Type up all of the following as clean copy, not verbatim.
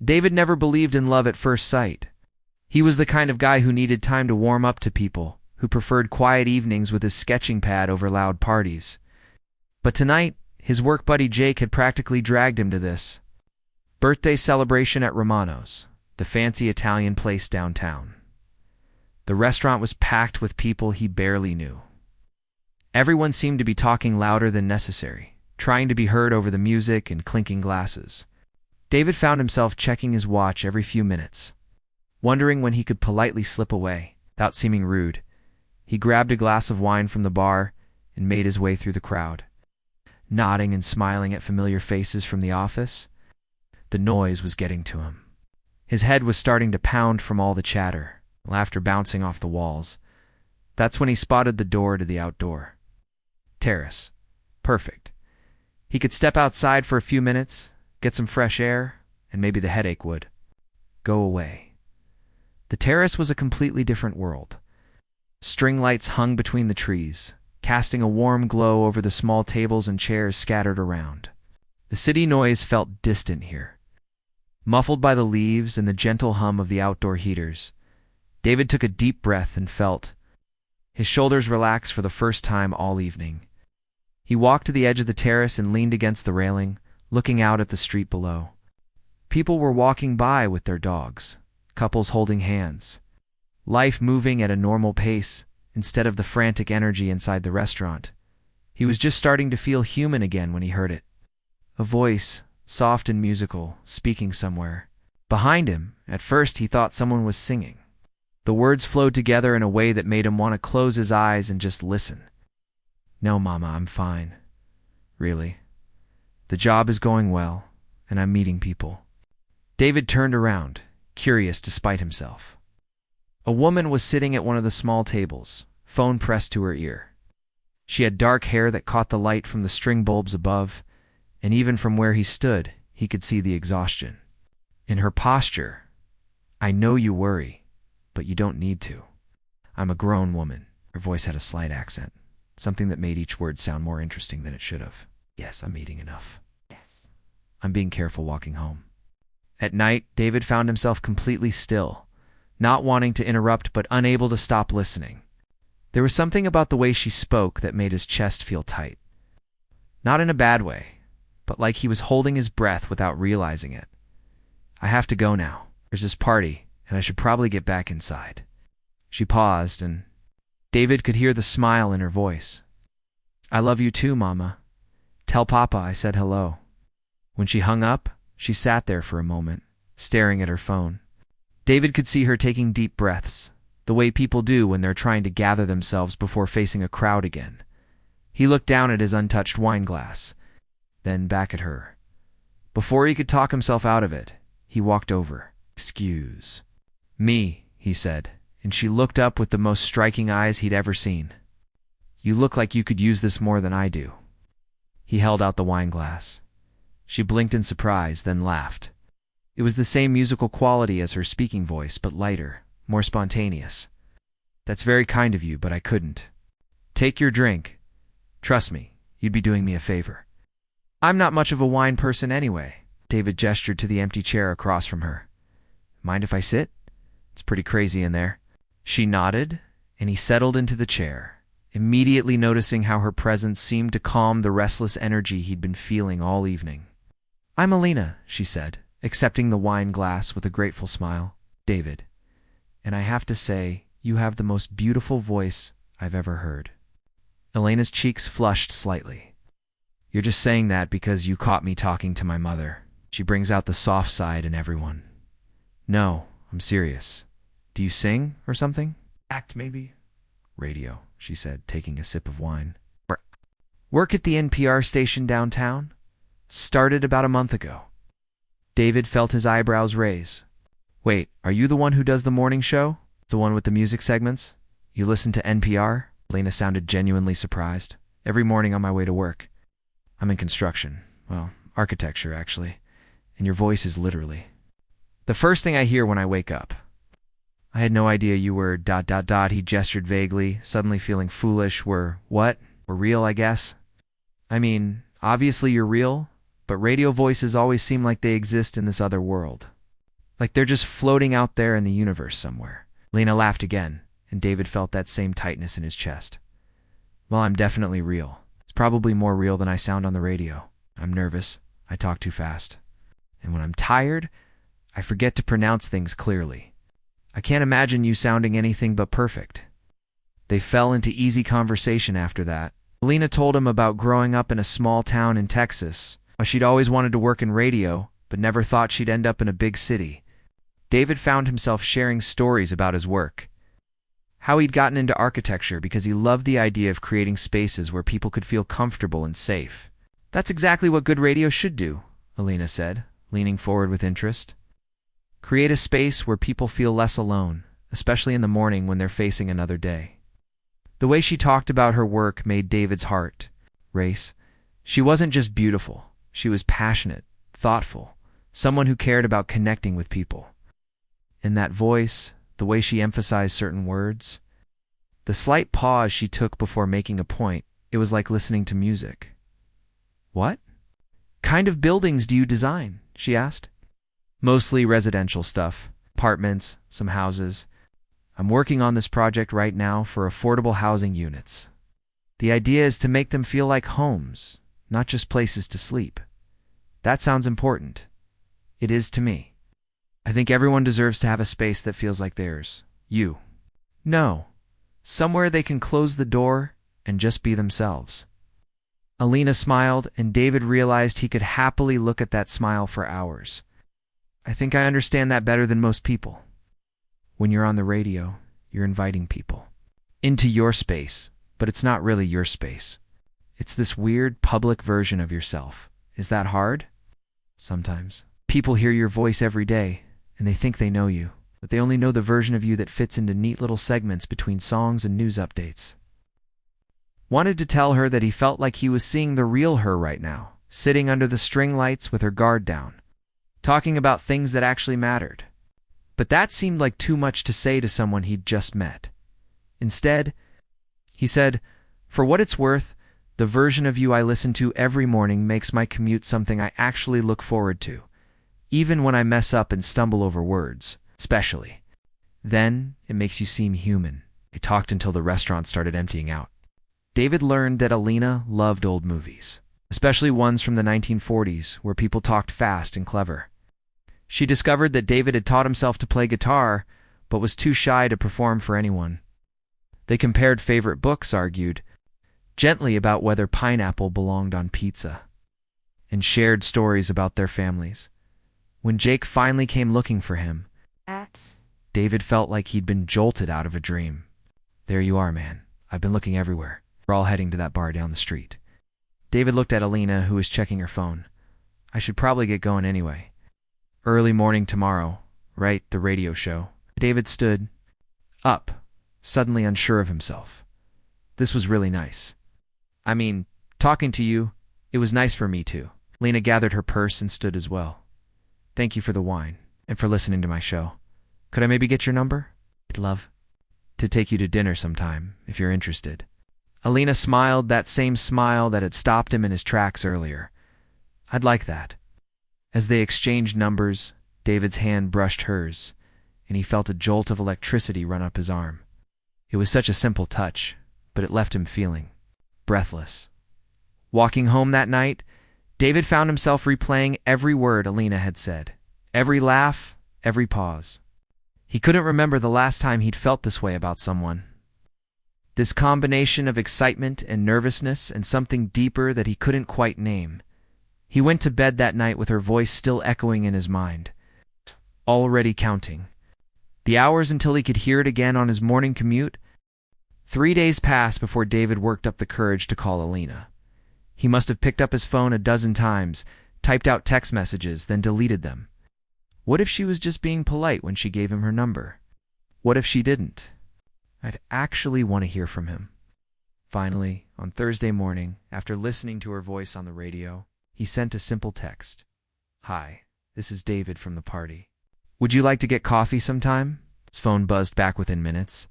David never believed in love at first sight. He was the kind of guy who needed time to warm up to people, who preferred quiet evenings with his sketching pad over loud parties. But tonight, his work buddy Jake had practically dragged him to this birthday celebration at Romano's, the fancy Italian place downtown. The restaurant was packed with people he barely knew. Everyone seemed to be talking louder than necessary, trying to be heard over the music and clinking glasses. David found himself checking his watch every few minutes, wondering when he could politely slip away, without seeming rude. He grabbed a glass of wine from the bar and made his way through the crowd, nodding and smiling at familiar faces from the office. The noise was getting to him. His head was starting to pound from all the chatter, laughter bouncing off the walls. That's when he spotted the door to the outdoor terrace. Perfect. He could step outside for a few minutes, get some fresh air, and maybe the headache would go away. The terrace was a completely different world. String lights hung between the trees, casting a warm glow over the small tables and chairs scattered around. The city noise felt distant here, muffled by the leaves and the gentle hum of the outdoor heaters. David took a deep breath and felt his shoulders relax for the first time all evening. He walked to the edge of the terrace and leaned against the railing, looking out at the street below. People were walking by with their dogs, couples holding hands. Life moving at a normal pace instead of the frantic energy inside the restaurant. He was just starting to feel human again when he heard it. A voice, soft and musical, speaking somewhere. Behind him, at first he thought someone was singing. The words flowed together in a way that made him want to close his eyes and just listen. "No, Mama, I'm fine. Really. The job is going well, and I'm meeting people." David turned around, curious despite himself. A woman was sitting at one of the small tables, phone pressed to her ear. She had dark hair that caught the light from the string bulbs above, and even from where he stood, he could see the exhaustion in her posture. "I know you worry, but you don't need to. I'm a grown woman." Her voice had a slight accent, something that made each word sound more interesting than it should have. "Yes, I'm eating enough. Yes. I'm being careful walking home." At night, David found himself completely still, not wanting to interrupt but unable to stop listening. There was something about the way she spoke that made his chest feel tight. Not in a bad way, but like he was holding his breath without realizing it. "I have to go now. There's this party, and I should probably get back inside." She paused, and David could hear the smile in her voice. "I love you too, Mama. Tell Papa I said hello." When she hung up, she sat there for a moment, staring at her phone. David could see her taking deep breaths, the way people do when they're trying to gather themselves before facing a crowd again. He looked down at his untouched wine glass, then back at her. Before he could talk himself out of it, he walked over. "Excuse me," he said, and she looked up with the most striking eyes he'd ever seen. "You look like you could use this more than I do." He held out the wine glass. She blinked in surprise, then laughed. It was the same musical quality as her speaking voice, but lighter, more spontaneous. "That's very kind of you, but I couldn't." "Take your drink. Trust me, you'd be doing me a favor." "I'm not much of a wine person anyway." David gestured to the empty chair across from her. "Mind if I sit? It's pretty crazy in there." She nodded, and he settled into the chair, immediately noticing how her presence seemed to calm the restless energy he'd been feeling all evening. "I'm Alina," she said, accepting the wine glass with a grateful smile. "David, and I have to say, you have the most beautiful voice I've ever heard." Elena's cheeks flushed slightly. "You're just saying that because you caught me talking to my mother." She brings out the soft side in everyone. "No, I'm serious. Do you sing or something?" "Act, maybe." "Radio," she said, taking a sip of wine. "Work at the NPR station downtown? Started about a month ago." David felt his eyebrows raise. "Wait, are you the one who does the morning show? The one with the music segments? You listen to NPR?" Lena sounded genuinely surprised. "Every morning on my way to work. I'm in construction. Well, architecture, actually. And your voice is literally the first thing I hear when I wake up." "I had no idea you were ... He gestured vaguely, suddenly feeling foolish. We're real, I guess. I mean, obviously you're real, but radio voices always seem like they exist in this other world." Like they're just floating out there in the universe somewhere. Lena laughed again, and David felt that same tightness in his chest. Well, I'm definitely real. It's probably more real than I sound on the radio. I'm nervous. I talk too fast. And when I'm tired, I forget to pronounce things clearly. I can't imagine you sounding anything but perfect. They fell into easy conversation after that. Lena told him about growing up in a small town in Texas. She'd always wanted to work in radio, but never thought she'd end up in a big city. David found himself sharing stories about his work. How he'd gotten into architecture because he loved the idea of creating spaces where people could feel comfortable and safe. That's exactly what good radio should do, Alina said, leaning forward with interest. Create a space where people feel less alone, especially in the morning when they're facing another day. The way she talked about her work made David's heart race. She wasn't just beautiful. She was passionate, thoughtful, someone who cared about connecting with people. In that voice, the way she emphasized certain words, the slight pause she took before making a point, it was like listening to music. What kind of buildings do you design? She asked. Mostly residential stuff, apartments, some houses. I'm working on this project right now for affordable housing units. The idea is to make them feel like homes, not just places to sleep. That sounds important. It is to me. I think everyone deserves to have a space that feels like theirs. You. No. Somewhere they can close the door and just be themselves. Alina smiled, and David realized he could happily look at that smile for hours. I think I understand that better than most people. When you're on the radio, you're inviting people into your space, but it's not really your space. It's this weird public version of yourself. Is that hard? Sometimes. People hear your voice every day, and they think they know you, but they only know the version of you that fits into neat little segments between songs and news updates. Wanted to tell her that he felt like he was seeing the real her right now, sitting under the string lights with her guard down, talking about things that actually mattered. But that seemed like too much to say to someone he'd just met. Instead, he said, "For what it's worth, the version of you I listen to every morning makes my commute something I actually look forward to, even when I mess up and stumble over words, especially. Then, it makes you seem human." They talked until the restaurant started emptying out. David learned that Alina loved old movies, especially ones from the 1940s where people talked fast and clever. She discovered that David had taught himself to play guitar, but was too shy to perform for anyone. They compared favorite books, argued gently about whether pineapple belonged on pizza, and shared stories about their families. When Jake finally came looking for him, David felt like he'd been jolted out of a dream. "There you are, man. I've been looking everywhere. We're all heading to that bar down the street." David looked at Alina, who was checking her phone. "I should probably get going anyway. Early morning tomorrow, right? The radio show." David stood up, suddenly unsure of himself. This was really nice. I mean, talking to you, it was nice for me too. Lena gathered her purse and stood as well. "Thank you for the wine, and for listening to my show. Could I maybe get your number? I'd love to take you to dinner sometime, if you're interested." Alina smiled, that same smile that had stopped him in his tracks earlier. "I'd like that." As they exchanged numbers, David's hand brushed hers, and he felt a jolt of electricity run up his arm. It was such a simple touch, but it left him feeling breathless. Walking home that night, David found himself replaying every word Alina had said, every laugh, every pause. He couldn't remember the last time he'd felt this way about someone. This combination of excitement and nervousness and something deeper that he couldn't quite name. He went to bed that night with her voice still echoing in his mind, already counting the hours until he could hear it again on his morning commute. 3 days passed before David worked up the courage to call Alina. He must have picked up his phone a dozen times, typed out text messages, then deleted them. What if she was just being polite when she gave him her number? What if she didn't? I'd actually want to hear from him. Finally, on Thursday morning, after listening to her voice on the radio, he sent a simple text. "Hi, this is David from the party. Would you like to get coffee sometime?" His phone buzzed back within minutes.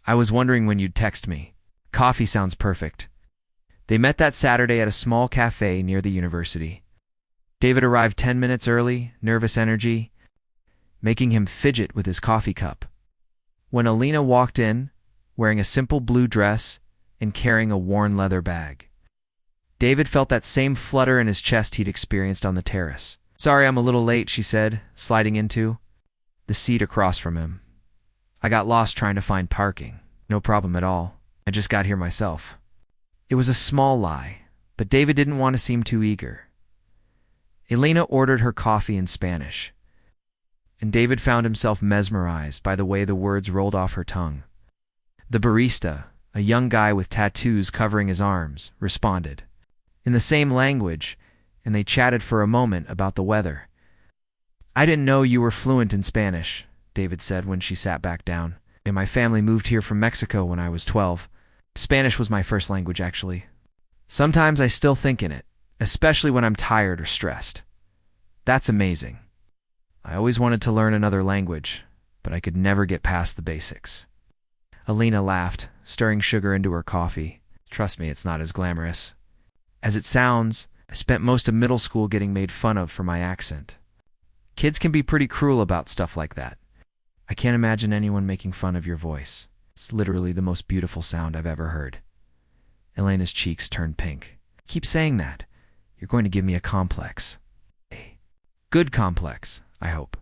"I was wondering when you'd text me. Coffee sounds perfect." They met that Saturday at a small cafe near the university. David arrived 10 minutes early, nervous energy. making him fidget with his coffee cup. When Alina walked in, wearing a simple blue dress and carrying a worn leather bag, David felt that same flutter in his chest he'd experienced on the terrace. "Sorry I'm a little late," she said, sliding into the seat across from him. "I got lost trying to find parking." "No problem at all. I just got here myself." It was a small lie, but David didn't want to seem too eager. Elena ordered her coffee in Spanish, and David found himself mesmerized by the way the words rolled off her tongue. The barista, a young guy with tattoos covering his arms, responded in the same language, and they chatted for a moment about the weather. "I didn't know you were fluent in Spanish," David said when she sat back down. "And my family moved here from Mexico when I was 12. Spanish was my first language, actually. Sometimes I still think in it, especially when I'm tired or stressed." "That's amazing. I always wanted to learn another language, but I could never get past the basics." Alina laughed, stirring sugar into her coffee. "Trust me, it's not as glamorous as it sounds. I spent most of middle school getting made fun of for my accent. Kids can be pretty cruel about stuff like that. I can't imagine anyone making fun of your voice. It's literally the most beautiful sound I've ever heard." Elena's cheeks turned pink. "Keep saying that. You're going to give me a complex. A good complex, I hope."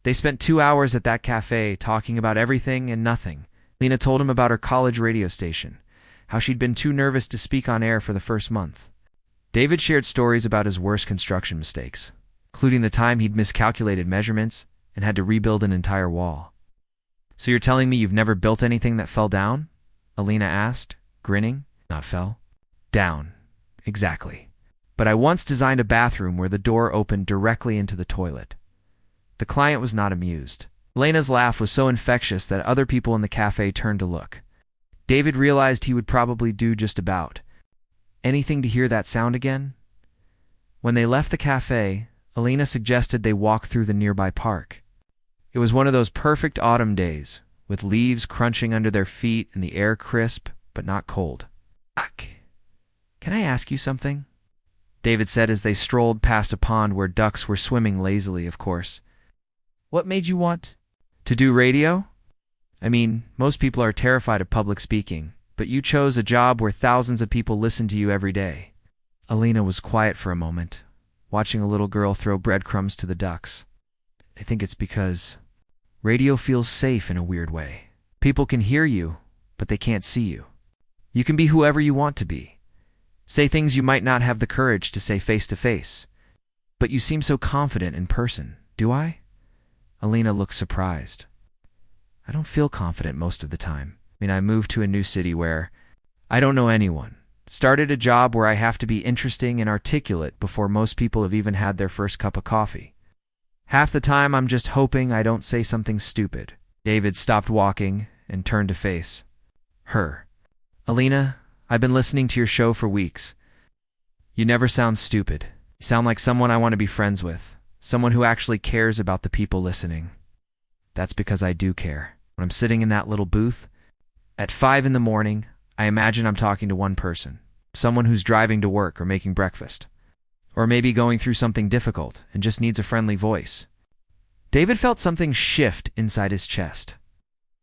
They spent 2 hours at that cafe talking about everything and nothing. Lena told him about her college radio station, how she'd been too nervous to speak on air for the first month. David shared stories about his worst construction mistakes, including the time he'd miscalculated measurements and had to rebuild an entire wall. "So you're telling me you've never built anything that fell down?" Alina asked, grinning. "Not fell down, exactly. But I once designed a bathroom where the door opened directly into the toilet." The client was not amused. Elena's laugh was so infectious that other people in the cafe turned to look. David realized he would probably do just about anything to hear that sound again. When they left the cafe, Alina suggested they walk through the nearby park. It was one of those perfect autumn days, with leaves crunching under their feet and the air crisp but not cold. "Can I ask you something?" David said as they strolled past a pond where ducks were swimming lazily, of course. "What made you want to do radio? I mean, most people are terrified of public speaking, but you chose a job where thousands of people listen to you every day." Alina was quiet for a moment, watching a little girl throw breadcrumbs to the ducks. "I think it's because radio feels safe in a weird way. People can hear you, but they can't see you. You can be whoever you want to be. Say things you might not have the courage to say face to face. But you seem so confident in person. Do I?" Alina looked surprised. "I don't feel confident most of the time. I mean, I moved to a new city where I don't know anyone. Started a job where I have to be interesting and articulate before most people have even had their first cup of coffee. Half the time I'm just hoping I don't say something stupid." David stopped walking and turned to face her. "Alina, I've been listening to your show for weeks. You never sound stupid. You sound like someone I want to be friends with, someone who actually cares about the people listening." "That's because I do care. When I'm sitting in that little booth at 5 in the morning, I imagine I'm talking to one person, someone who's driving to work or making breakfast, or maybe going through something difficult and just needs a friendly voice." David felt something shift inside his chest.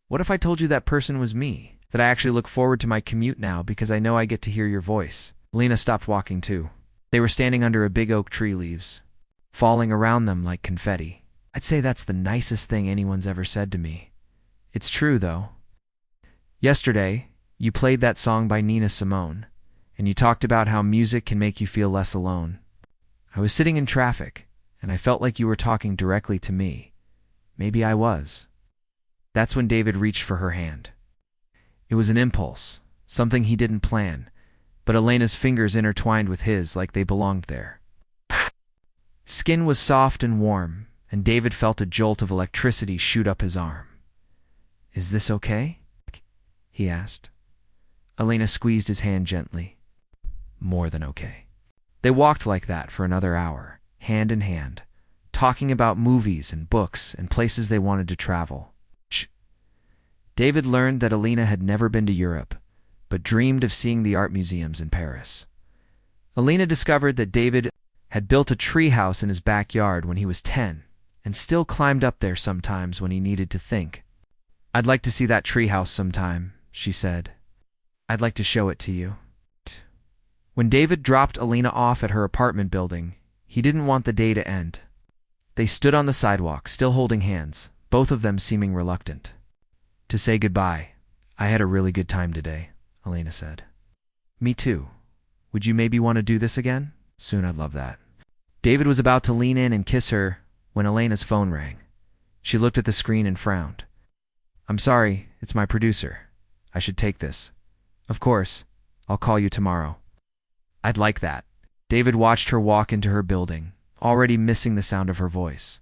What if I told you that person was me? That I actually look forward to my commute now because I know I get to hear your voice. Lena stopped walking too. They were standing under a big oak tree, leaves falling around them like confetti. "I'd say that's the nicest thing anyone's ever said to me. It's true, though. Yesterday, you played that song by Nina Simone, and you talked about how music can make you feel less alone. I was sitting in traffic, and I felt like you were talking directly to me. Maybe I was." That's when David reached for her hand. It was an impulse, something he didn't plan, but Elena's fingers intertwined with his like they belonged there. Skin was soft and warm, and David felt a jolt of electricity shoot up his arm. "Is this okay?" he asked. Elena squeezed his hand gently. "More than okay." They walked like that for another hour, hand in hand, talking about movies and books and places they wanted to travel. David learned that Alina had never been to Europe, but dreamed of seeing the art museums in Paris. Alina discovered that David had built a treehouse in his backyard when he was 10, and still climbed up there sometimes when he needed to think. "I'd like to see that treehouse sometime," she said. "I'd like to show it to you." When David dropped Alina off at her apartment building, he didn't want the day to end. They stood on the sidewalk, still holding hands, both of them seeming reluctant. "To say goodbye. I had a really good time today," Alina said. "Me too. Would you maybe want to do this again? Soon, I'd love that." David was about to lean in and kiss her when Elena's phone rang. She looked at the screen and frowned. "I'm sorry, it's my producer. I should take this." "Of course. I'll call you tomorrow." "I'd like that." David watched her walk into her building, already missing the sound of her voice.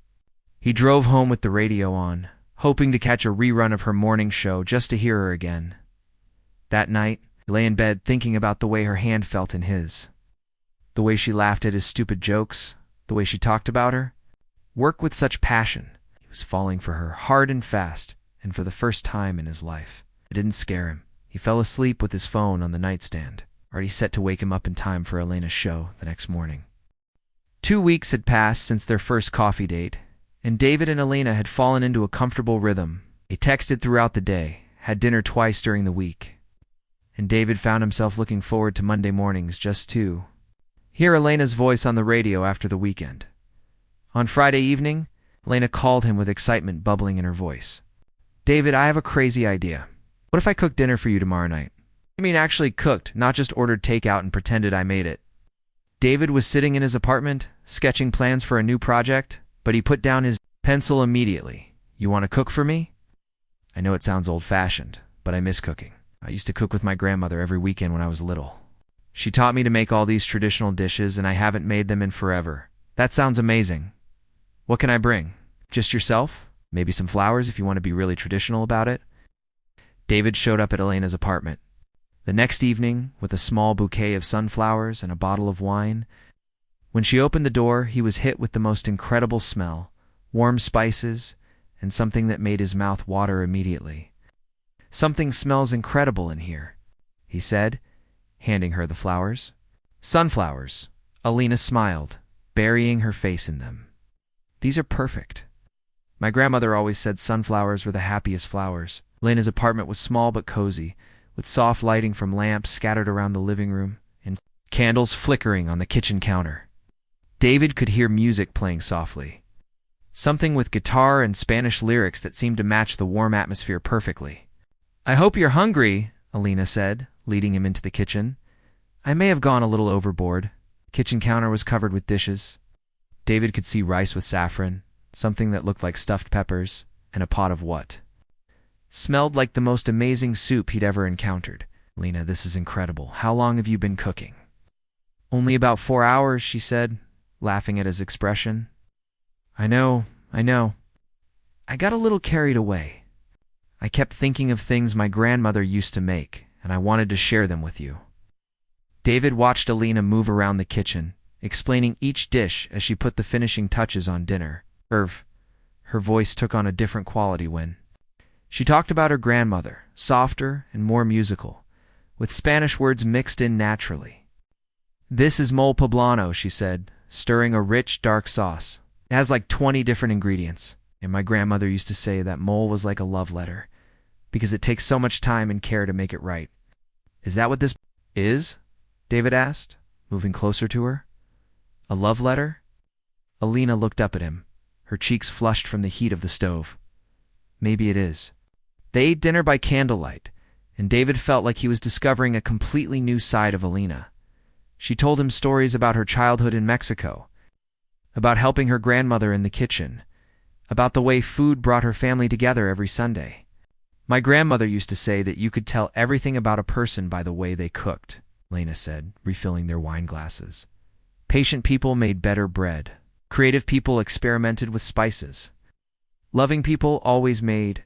He drove home with the radio on, hoping to catch a rerun of her morning show just to hear her again. That night, he lay in bed thinking about the way her hand felt in his. The way she laughed at his stupid jokes, the way she talked about her. Work with such passion. He was falling for her hard and fast, and for the first time in his life. It didn't scare him. He fell asleep with his phone on the nightstand, already set to wake him up in time for Elena's show the next morning. 2 weeks had passed since their first coffee date, and David and Elena had fallen into a comfortable rhythm. They texted throughout the day, had dinner twice during the week, and David found himself looking forward to Monday mornings just to hear Elena's voice on the radio after the weekend. On Friday evening, Elena called him with excitement bubbling in her voice. "David, I have a crazy idea. What if I cooked dinner for you tomorrow night? I mean actually cooked, not just ordered takeout and pretended I made it." David was sitting in his apartment, sketching plans for a new project, but he put down his pencil immediately. "You want to cook for me?" "I know it sounds old-fashioned, but I miss cooking. I used to cook with my grandmother every weekend when I was little. She taught me to make all these traditional dishes, and I haven't made them in forever. That sounds amazing. What can I bring? Just yourself? Maybe some flowers if you want to be really traditional about it?" David showed up at Elena's apartment the next evening with a small bouquet of sunflowers and a bottle of wine. When she opened the door, he was hit with the most incredible smell, warm spices, and something that made his mouth water immediately. "Something smells incredible in here," he said, handing her the flowers. "Sunflowers." Elena smiled, burying her face in them. "These are perfect. My grandmother always said sunflowers were the happiest flowers." Elena's apartment was small but cozy, with soft lighting from lamps scattered around the living room and candles flickering on the kitchen counter. David could hear music playing softly, something with guitar and Spanish lyrics that seemed to match the warm atmosphere perfectly. "I hope you're hungry," Elena said, leading him into the kitchen. "I may have gone a little overboard." The kitchen counter was covered with dishes. David could see rice with saffron, something that looked like stuffed peppers, and a pot of what smelled like the most amazing soup he'd ever encountered. "Lena, this is incredible. How long have you been cooking?" "Only about 4 hours," she said, laughing at his expression. I know. I got a little carried away. I kept thinking of things my grandmother used to make, and I wanted to share them with you." David watched Elena move around the kitchen, explaining each dish as she put the finishing touches on dinner. Her voice took on a different quality when she talked about her grandmother, softer and more musical, with Spanish words mixed in naturally. "This is mole poblano," she said, stirring a rich, dark sauce. "It has like 20 different ingredients, and my grandmother used to say that mole was like a love letter, because it takes so much time and care to make it right." "Is that what this is?" David asked, moving closer to her. "A love letter?" Elena looked up at him, her cheeks flushed from the heat of the stove. "Maybe it is." They ate dinner by candlelight, and David felt like he was discovering a completely new side of Elena. She told him stories about her childhood in Mexico, about helping her grandmother in the kitchen, about the way food brought her family together every Sunday. "My grandmother used to say that you could tell everything about a person by the way they cooked," Elena said, refilling their wine glasses. "Patient people made better bread. Creative people experimented with spices. Loving people always made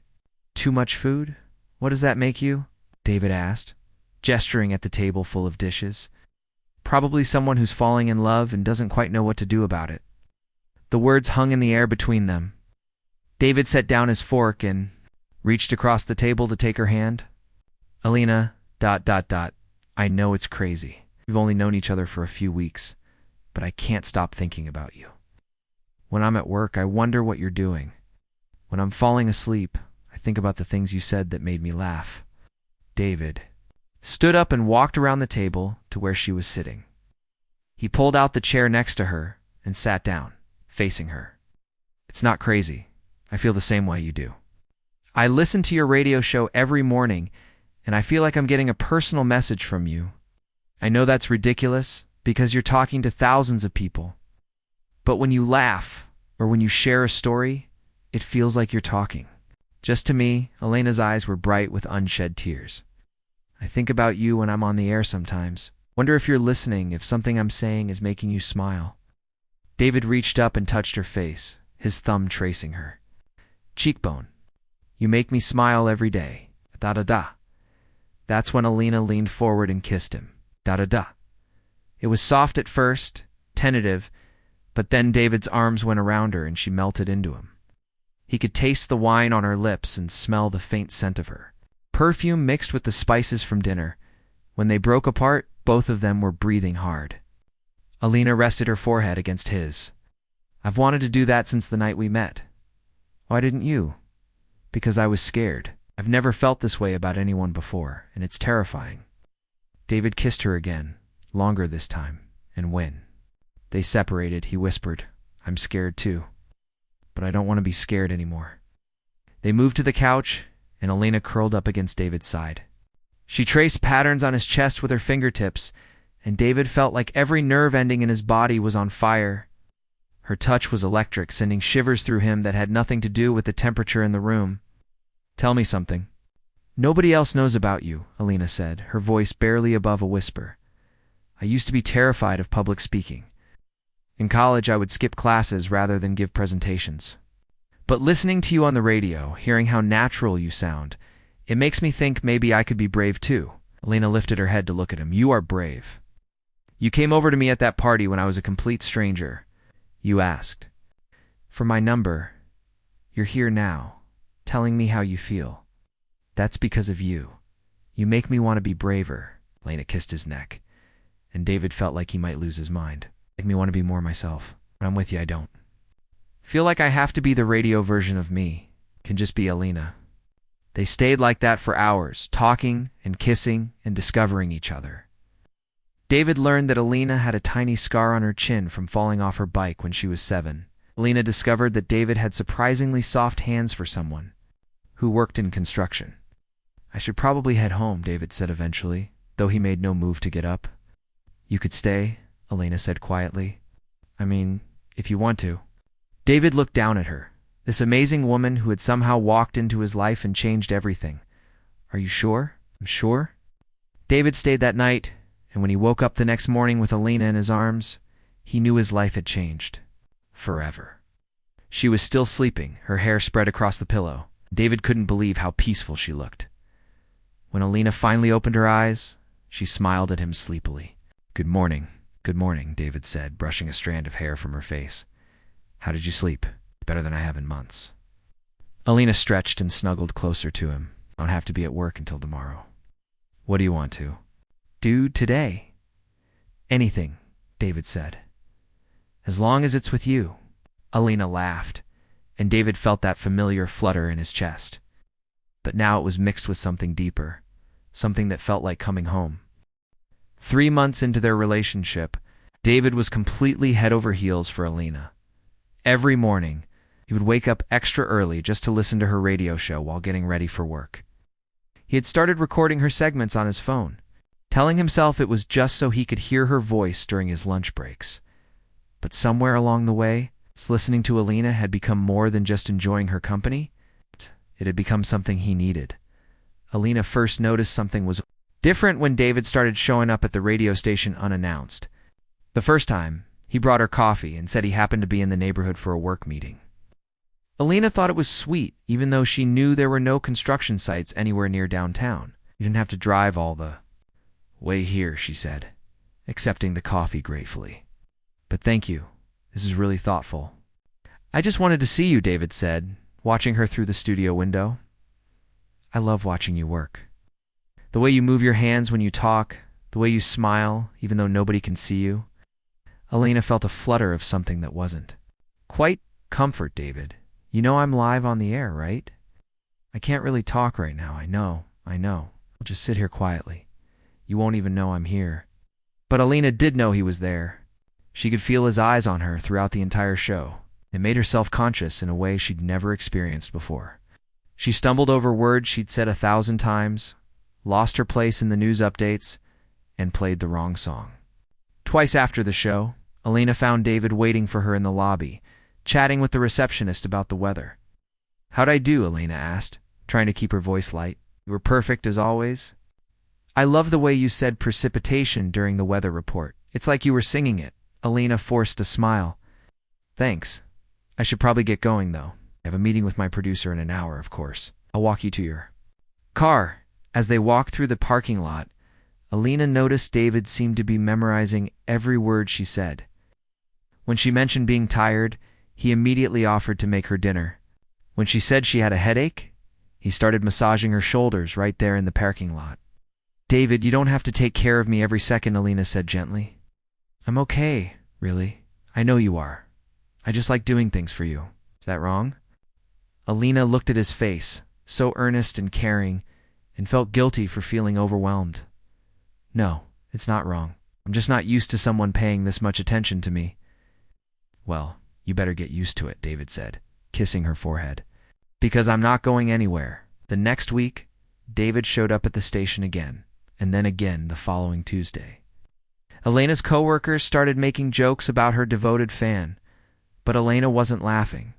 too much food. What does that make you?" David asked, gesturing at the table full of dishes. "Probably someone who's falling in love and doesn't quite know what to do about it." The words hung in the air between them. David set down his fork and reached across the table to take her hand. "Elena, ... I know it's crazy. We've only known each other for a few weeks, but I can't stop thinking about you." When I'm at work, I wonder what you're doing. When I'm falling asleep, I think about the things you said that made me laugh. David stood up and walked around the table to where she was sitting. He pulled out the chair next to her and sat down, facing her. It's not crazy. I feel the same way you do. I listen to your radio show every morning, and I feel like I'm getting a personal message from you. I know that's ridiculous because you're talking to thousands of people. But when you laugh or when you share a story, it feels like you're talking. Just to me, Elena's eyes were bright with unshed tears. I think about you when I'm on the air sometimes. Wonder if you're listening, if something I'm saying is making you smile. David reached up and touched her face, his thumb tracing her cheekbone. You make me smile every day. Da-da-da. That's when Elena leaned forward and kissed him. Da-da-da. It was soft at first, tentative, but then David's arms went around her and she melted into him. He could taste the wine on her lips and smell the faint scent of her perfume mixed with the spices from dinner. When they broke apart, both of them were breathing hard. Elena rested her forehead against his. I've wanted to do that since the night we met. Why didn't you? Because I was scared. I've never felt this way about anyone before, and it's terrifying. David kissed her again, longer this time, and when they separated, he whispered, I'm scared too, but I don't want to be scared anymore. They moved to the couch, and Elena curled up against David's side. She traced patterns on his chest with her fingertips, and David felt like every nerve ending in his body was on fire. Her touch was electric, sending shivers through him that had nothing to do with the temperature in the room. Tell me something. Nobody else knows about you, Elena said, her voice barely above a whisper. I used to be terrified of public speaking. In college, I would skip classes rather than give presentations. But listening to you on the radio, hearing how natural you sound, it makes me think maybe I could be brave too. Elena lifted her head to look at him. You are brave. You came over to me at that party when I was a complete stranger. You asked for my number. You're here now, telling me how you feel. That's because of you. You make me want to be braver. Elena kissed his neck, and David felt like he might lose his mind. Make me want to be more myself. When I'm with you, I don't feel like I have to be the radio version of me. Can just be Elena. They stayed like that for hours, talking and kissing and discovering each other. David learned that Elena had a tiny scar on her chin from falling off her bike when she was 7. Elena discovered that David had surprisingly soft hands for someone who worked in construction. I should probably head home, David said eventually, though he made no move to get up. You could stay, Elena said quietly. I mean, if you want to. David looked down at her, this amazing woman who had somehow walked into his life and changed everything. Are you sure? I'm sure. David stayed that night, and when he woke up the next morning with Elena in his arms, he knew his life had changed. Forever. She was still sleeping, her hair spread across the pillow. David couldn't believe how peaceful she looked. When Elena finally opened her eyes, she smiled at him sleepily. Good morning, David said, brushing a strand of hair from her face. How did you sleep? Better than I have in months. Elena stretched and snuggled closer to him. I don't have to be at work until tomorrow. What do you want to do today? Anything, David said. As long as it's with you. Elena laughed, and David felt that familiar flutter in his chest. But now it was mixed with something deeper, something that felt like coming home. 3 months into their relationship, David was completely head over heels for Elena. Every morning, he would wake up extra early just to listen to her radio show while getting ready for work. He had started recording her segments on his phone, telling himself it was just so he could hear her voice during his lunch breaks. But somewhere along the way, listening to Elena had become more than just enjoying her company. It had become something he needed. Elena first noticed something was different when David started showing up at the radio station unannounced. The first time, he brought her coffee and said he happened to be in the neighborhood for a work meeting. Elena thought it was sweet, even though she knew there were no construction sites anywhere near downtown. You didn't have to drive all the way here, she said, accepting the coffee gratefully. But thank you. This is really thoughtful. I just wanted to see you, David said, watching her through the studio window. I love watching you work. The way you move your hands when you talk, the way you smile, even though nobody can see you. Elena felt a flutter of something that wasn't Quite comfort, David. You know I'm live on the air, right? I can't really talk right now, I know. I'll just sit here quietly. You won't even know I'm here. But Alina did know he was there. She could feel his eyes on her throughout the entire show. It made her self-conscious in a way she'd never experienced before. She stumbled over words she'd said 1,000 times, lost her place in the news updates, and played the wrong song. Twice after the show, Alina found David waiting for her in the lobby, chatting with the receptionist about the weather. "How'd I do?" Alina asked, trying to keep her voice light. "You were perfect as always." "I love the way you said precipitation during the weather report. It's like you were singing it." Alina forced a smile. "Thanks. I should probably get going, though. I have a meeting with my producer in an hour, of course. I'll walk you to your car." As they walked through the parking lot, Alina noticed David seemed to be memorizing every word she said. When she mentioned being tired, he immediately offered to make her dinner. When she said she had a headache, he started massaging her shoulders right there in the parking lot. "David, you don't have to take care of me every second," Alina said gently. "I'm okay, really. I know you are. I just like doing things for you. Is that wrong?" Alina looked at his face, so earnest and caring, and felt guilty for feeling overwhelmed. "No, it's not wrong. I'm just not used to someone paying this much attention to me." "Well, you better get used to it," David said, kissing her forehead. "Because I'm not going anywhere." The next week, David showed up at the station again, and then again the following Tuesday. Elena's coworkers started making jokes about her devoted fan, but Elena wasn't laughing.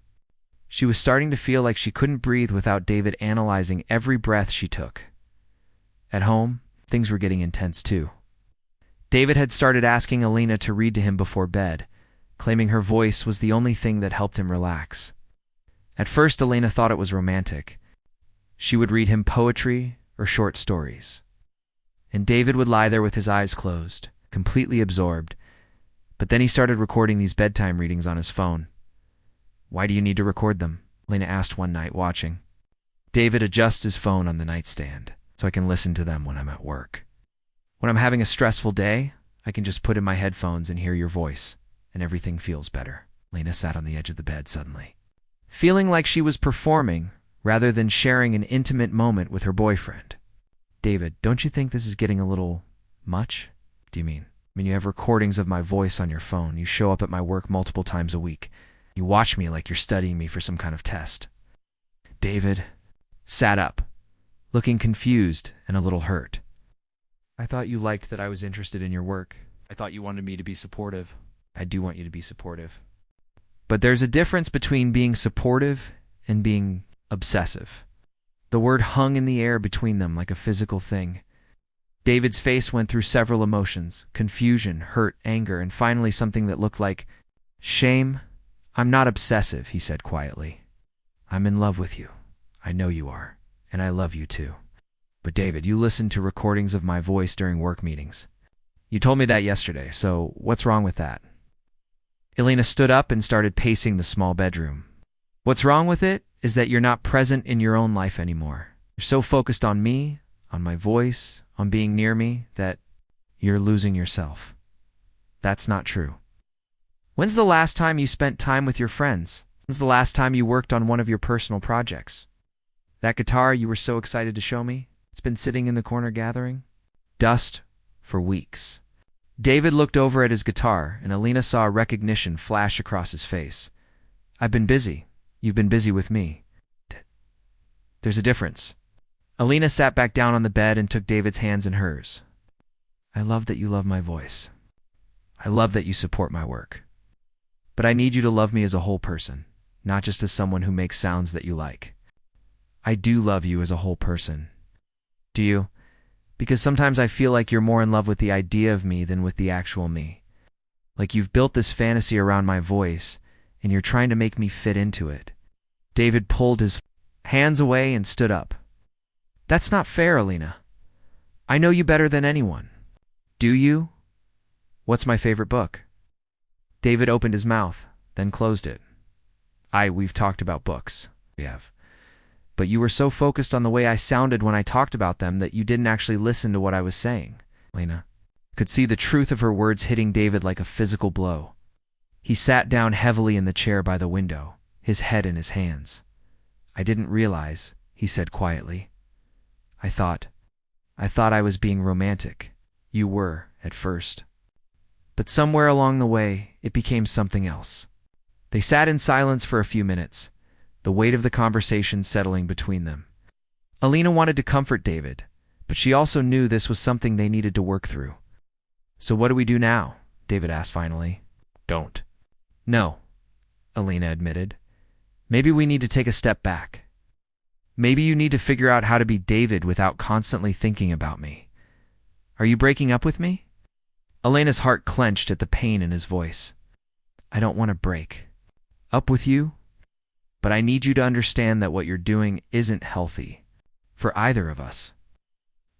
She was starting to feel like she couldn't breathe without David analyzing every breath she took. At home, things were getting intense too. David had started asking Elena to read to him before bed, claiming her voice was the only thing that helped him relax. At first, Elena thought it was romantic. She would read him poetry or short stories. And David would lie there with his eyes closed, completely absorbed. But then he started recording these bedtime readings on his phone. "Why do you need to record them?" Elena asked one night watching. David adjusts his phone on the nightstand, so I can listen to them when I'm at work. "When I'm having a stressful day, I can just put in my headphones and hear your voice, and everything feels better." Lena sat on the edge of the bed suddenly, feeling like she was performing rather than sharing an intimate moment with her boyfriend. "David, don't you think this is getting a little much?" "Do you mean?" You have recordings of my voice on your phone. You show up at my work multiple times a week. You watch me like you're studying me for some kind of test." David sat up, looking confused and a little hurt. "I thought you liked that I was interested in your work. I thought you wanted me to be supportive." "I do want you to be supportive. But there's a difference between being supportive and being obsessive." The word hung in the air between them like a physical thing. David's face went through several emotions: confusion, hurt, anger, and finally something that looked like shame. "I'm not obsessive," he said quietly. "I'm in love with you. I know you are, and I love you too. But David, you listen to recordings of my voice during work meetings. You told me that yesterday, so what's wrong with that?" Elena stood up and started pacing the small bedroom. "What's wrong with it is that you're not present in your own life anymore. You're so focused on me, on my voice, on being near me, that you're losing yourself. That's not true. When's the last time you spent time with your friends? When's the last time you worked on one of your personal projects? That guitar you were so excited to show me, it's been sitting in the corner gathering dust for weeks." David looked over at his guitar, and Elena saw recognition flash across his face. "I've been busy. You've been busy with me. There's a difference." Elena sat back down on the bed and took David's hands in hers. "I love that you love my voice. I love that you support my work. But I need you to love me as a whole person, not just as someone who makes sounds that you like. I do love you as a whole person. Do you? Because sometimes I feel like you're more in love with the idea of me than with the actual me. Like you've built this fantasy around my voice, and you're trying to make me fit into it." David pulled his hands away and stood up. "That's not fair, Elena. I know you better than anyone." "Do you? What's my favorite book?" David opened his mouth, then closed it. We've talked about books. We have. But you were so focused on the way I sounded when I talked about them that you didn't actually listen to what I was saying." Elena could see the truth of her words hitting David like a physical blow. He sat down heavily in the chair by the window, his head in his hands. "I didn't realize," he said quietly. I thought I was being romantic. You were, at first. But somewhere along the way, it became something else." They sat in silence for a few minutes, the weight of the conversation settling between them. Alina wanted to comfort David, but she also knew this was something they needed to work through. "So what do we do now?" David asked finally. "Don't." "No," Alina admitted. "Maybe we need to take a step back. Maybe you need to figure out how to be David without constantly thinking about me. Are you breaking up with me?" Elena's heart clenched at the pain in his voice. "I don't want to break up with you, but I need you to understand that what you're doing isn't healthy for either of us."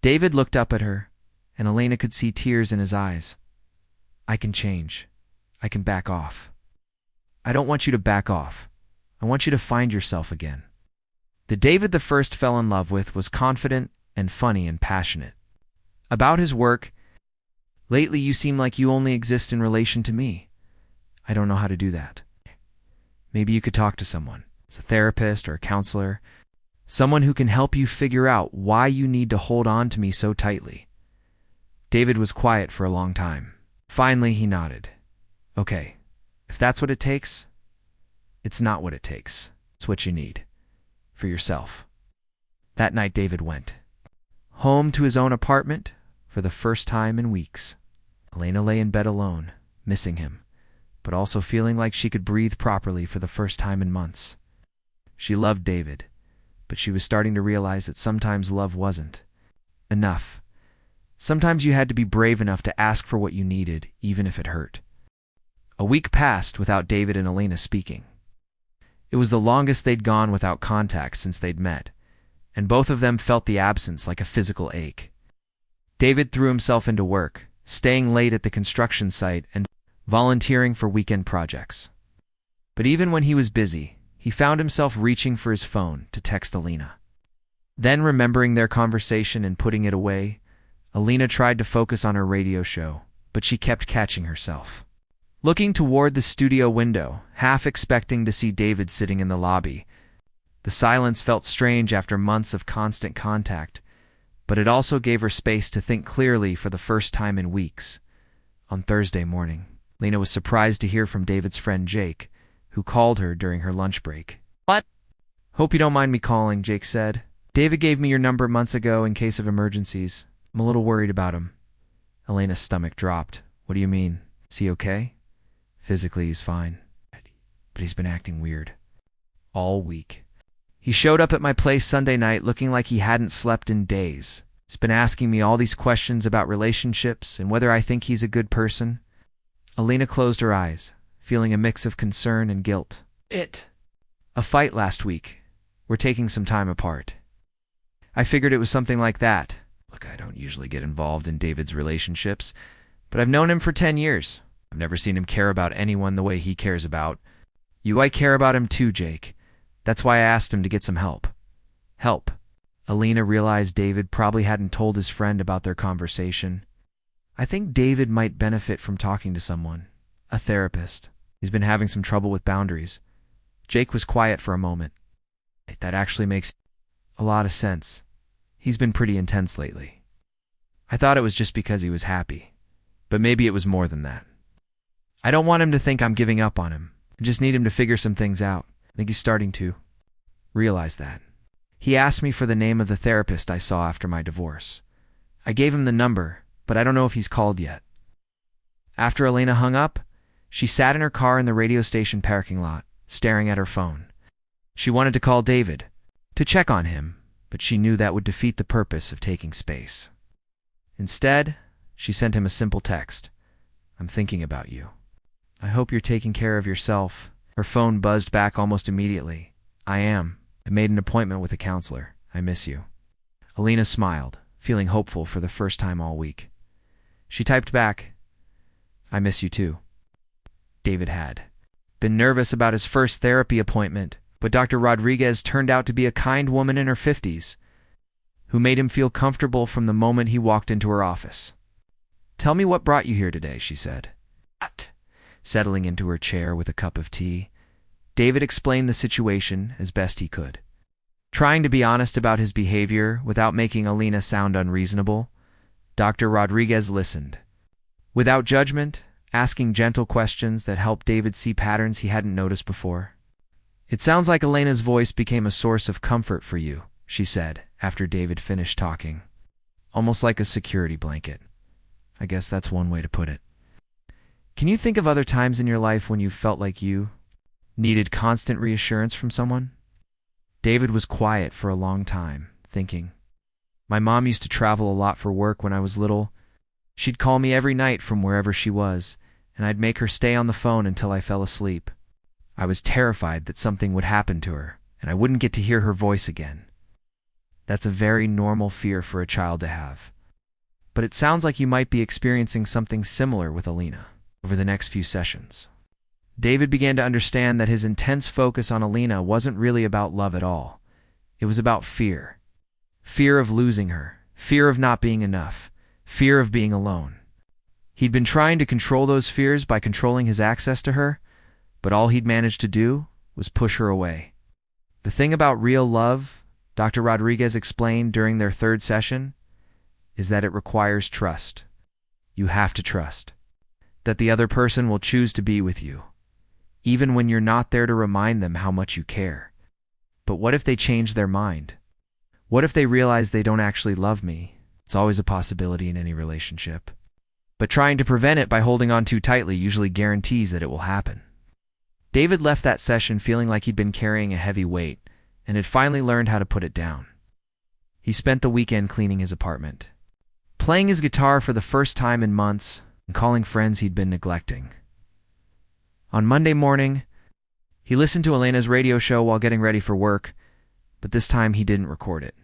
David looked up at her, and Elena could see tears in his eyes. "I can change. I can back off." "I don't want you to back off. I want you to find yourself again." The David the first fell in love with was confident and funny and passionate. About his work, "Lately you seem like you only exist in relation to me. I don't know how to do that. Maybe you could talk to someone, as a therapist or a counselor, someone who can help you figure out why you need to hold on to me so tightly." David was quiet for a long time. Finally, he nodded. "Okay, if that's what it takes, it's not what it takes. It's what you need. For yourself." That night, David went home to his own apartment for the first time in weeks. Elena lay in bed alone, missing him, but also feeling like she could breathe properly for the first time in months. She loved David, but she was starting to realize that sometimes love wasn't enough. Sometimes you had to be brave enough to ask for what you needed, even if it hurt. A week passed without David and Elena speaking. It was the longest they'd gone without contact since they'd met, and both of them felt the absence like a physical ache. David threw himself into work, staying late at the construction site and volunteering for weekend projects. But even when he was busy, he found himself reaching for his phone to text Elena. Then, remembering their conversation and putting it away, Elena tried to focus on her radio show, but she kept catching herself looking toward the studio window, half expecting to see David sitting in the lobby. The silence felt strange after months of constant contact, but it also gave her space to think clearly for the first time in weeks. On Thursday morning, Lena was surprised to hear from David's friend Jake, who called her during her lunch break. "What?" "Hope you don't mind me calling," Jake said. "David gave me your number months ago in case of emergencies. I'm a little worried about him." Elena's stomach dropped. "What do you mean? Is he okay?" "Physically, he's fine, but he's been acting weird all week. He showed up at my place Sunday night looking like he hadn't slept in days. He's been asking me all these questions about relationships and whether I think he's a good person." Elena closed her eyes, feeling a mix of concern and guilt. "A fight last week. We're taking some time apart. I figured it was something like that. Look, I don't usually get involved in David's relationships, but I've known him for 10 years. I've never seen him care about anyone the way he cares about you. I care about him too, Jake. That's why I asked him to get some help." "Help?" Elena realized David probably hadn't told his friend about their conversation. "I think David might benefit from talking to someone, a therapist. He's been having some trouble with boundaries." Jake was quiet for a moment. "That actually makes a lot of sense. He's been pretty intense lately. I thought it was just because he was happy, but maybe it was more than that. I don't want him to think I'm giving up on him. I just need him to figure some things out. I think he's starting to realize that. He asked me for the name of the therapist I saw after my divorce. I gave him the number, but I don't know if he's called yet." After Elena hung up, she sat in her car in the radio station parking lot, staring at her phone. She wanted to call David, to check on him, but she knew that would defeat the purpose of taking space. Instead, she sent him a simple text. "I'm thinking about you. I hope you're taking care of yourself." Her phone buzzed back almost immediately. "I am. I made an appointment with a counselor. I miss you." Elena smiled, feeling hopeful for the first time all week. She typed back, "I miss you too." David had been nervous about his first therapy appointment, but Dr. Rodriguez turned out to be a kind woman in her 50s, who made him feel comfortable from the moment he walked into her office. "Tell me what brought you here today," she said. settling into her chair with a cup of tea. David explained the situation as best he could, trying to be honest about his behavior without making Alina sound unreasonable. Dr. Rodriguez listened, without judgment, asking gentle questions that helped David see patterns he hadn't noticed before. "It sounds like Elena's voice became a source of comfort for you," she said after David finished talking. "Almost like a security blanket. I guess that's one way to put it. Can you think of other times in your life when you felt like you needed constant reassurance from someone?" David was quiet for a long time, thinking. "My mom used to travel a lot for work when I was little. She'd call me every night from wherever she was, and I'd make her stay on the phone until I fell asleep. I was terrified that something would happen to her, and I wouldn't get to hear her voice again. That's a very normal fear for a child to have. But it sounds like you might be experiencing something similar with Alina over the next few sessions." David began to understand that his intense focus on Alina wasn't really about love at all. It was about fear. Fear of losing her, fear of not being enough, fear of being alone. He'd been trying to control those fears by controlling his access to her, but all he'd managed to do was push her away. The thing about real love, Dr. Rodriguez explained during their third session, is that it requires trust. You have to trust that the other person will choose to be with you, even when you're not there to remind them how much you care. But what if they change their mind? What if they realize they don't actually love me? It's always a possibility in any relationship. But trying to prevent it by holding on too tightly usually guarantees that it will happen. David left that session feeling like he'd been carrying a heavy weight and had finally learned how to put it down. He spent the weekend cleaning his apartment, playing his guitar for the first time in months, and calling friends he'd been neglecting. On Monday morning, he listened to Elena's radio show while getting ready for work, but this time he didn't record it.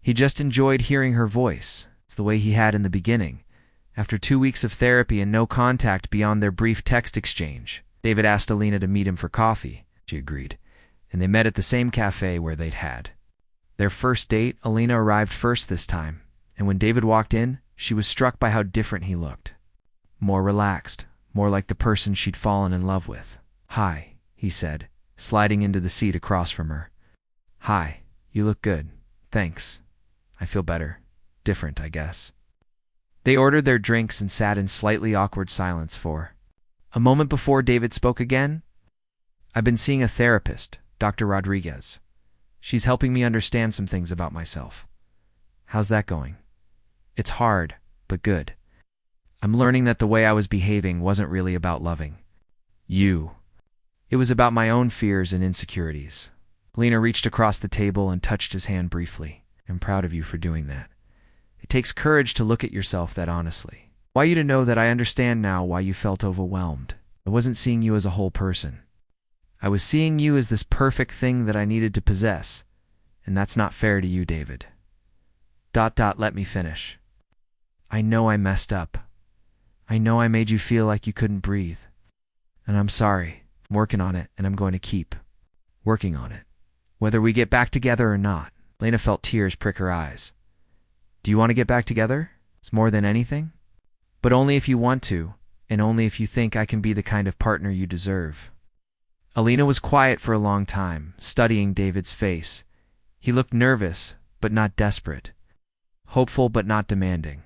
He just enjoyed hearing her voice. It's the way he had in the beginning. After 2 weeks of therapy and no contact beyond their brief text exchange, David asked Alina to meet him for coffee. She agreed, and they met at the same cafe where they'd had their first date. Alina arrived first this time, and when David walked in, she was struck by how different he looked. More relaxed, more like the person she'd fallen in love with. "Hi," he said, sliding into the seat across from her. "Hi, you look good. Thanks. I feel better. Different, I guess." They ordered their drinks and sat in slightly awkward silence for a moment before David spoke again. "I've been seeing a therapist, Dr. Rodriguez. She's helping me understand some things about myself." "How's that going?" "It's hard, but good. I'm learning that the way I was behaving wasn't really about loving you. It was about my own fears and insecurities." Alina reached across the table and touched his hand briefly. "I'm proud of you for doing that. It takes courage to look at yourself that honestly. I want you to know that I understand now why you felt overwhelmed. I wasn't seeing you as a whole person. I was seeing you as this perfect thing that I needed to possess, and that's not fair to you, David. ... Let me finish. I know I messed up. I know I made you feel like you couldn't breathe. And I'm sorry. I'm working on it, and I'm going to keep working on it, whether we get back together or not." Lena felt tears prick her eyes. "Do you want to get back together? It's more than anything. But only if you want to, and only if you think I can be the kind of partner you deserve." Alina was quiet for a long time, studying David's face. He looked nervous, but not desperate. Hopeful, but not demanding.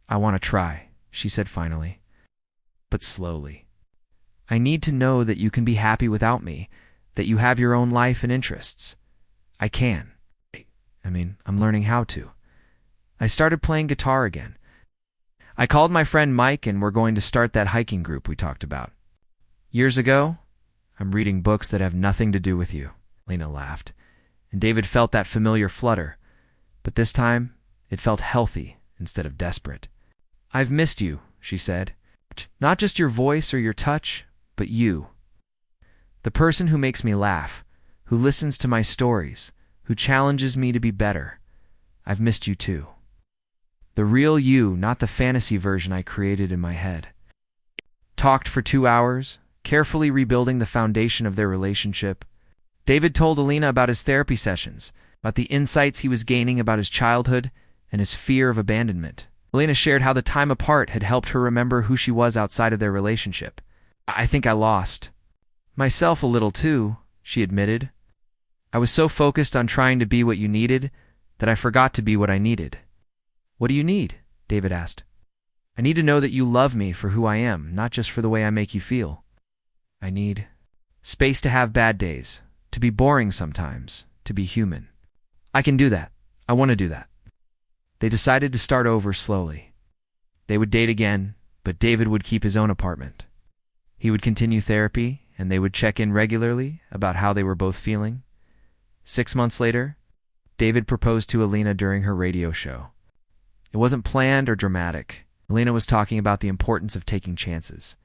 "I want to try," she said finally, but slowly. "I need to know that you can be happy without me, that you have your own life and interests. I can. I'm learning how to. I started playing guitar again. I called my friend Mike and we're going to start that hiking group we talked about years ago. I'm reading books that have nothing to do with you." Lena laughed, and David felt that familiar flutter, but this time it felt healthy instead of desperate. "I've missed you," she said. "Not just your voice or your touch, but you. The person who makes me laugh, who listens to my stories, who challenges me to be better. I've missed you too. The real you, not the fantasy version I created in my head." Talked for 2 hours, carefully rebuilding the foundation of their relationship. David told Alina about his therapy sessions, about the insights he was gaining about his childhood and his fear of abandonment. Alina shared how the time apart had helped her remember who she was outside of their relationship, I think I lost myself a little too, she admitted. I was so focused on trying to be what you needed that I forgot to be what I needed. What do you need? David asked. I need to know that you love me for who I am, not just for the way I make you feel. I need space to have bad days, to be boring sometimes, to be human. I can do that. I want to do that. They decided to start over slowly. They would date again, but David would keep his own apartment. He would continue therapy, and they would check in regularly about how they were both feeling. 6 months later, David proposed to Alina during her radio show. It wasn't planned or dramatic. Alina was talking about the importance of taking chances,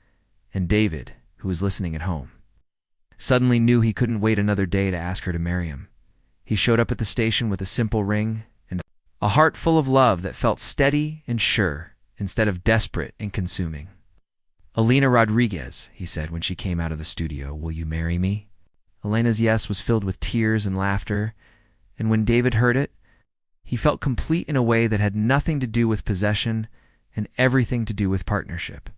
and David, who was listening at home, suddenly knew he couldn't wait another day to ask her to marry him. He showed up at the station with a simple ring and a heart full of love that felt steady and sure instead of desperate and consuming. Alina Rodriguez, he said when she came out of the studio, will you marry me? Alina's yes was filled with tears and laughter, and when David heard it, he felt complete in a way that had nothing to do with possession and everything to do with partnership.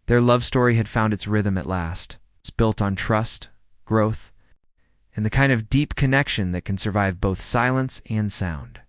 Their love story had found its rhythm at last. It's built on trust, growth, and the kind of deep connection that can survive both silence and sound.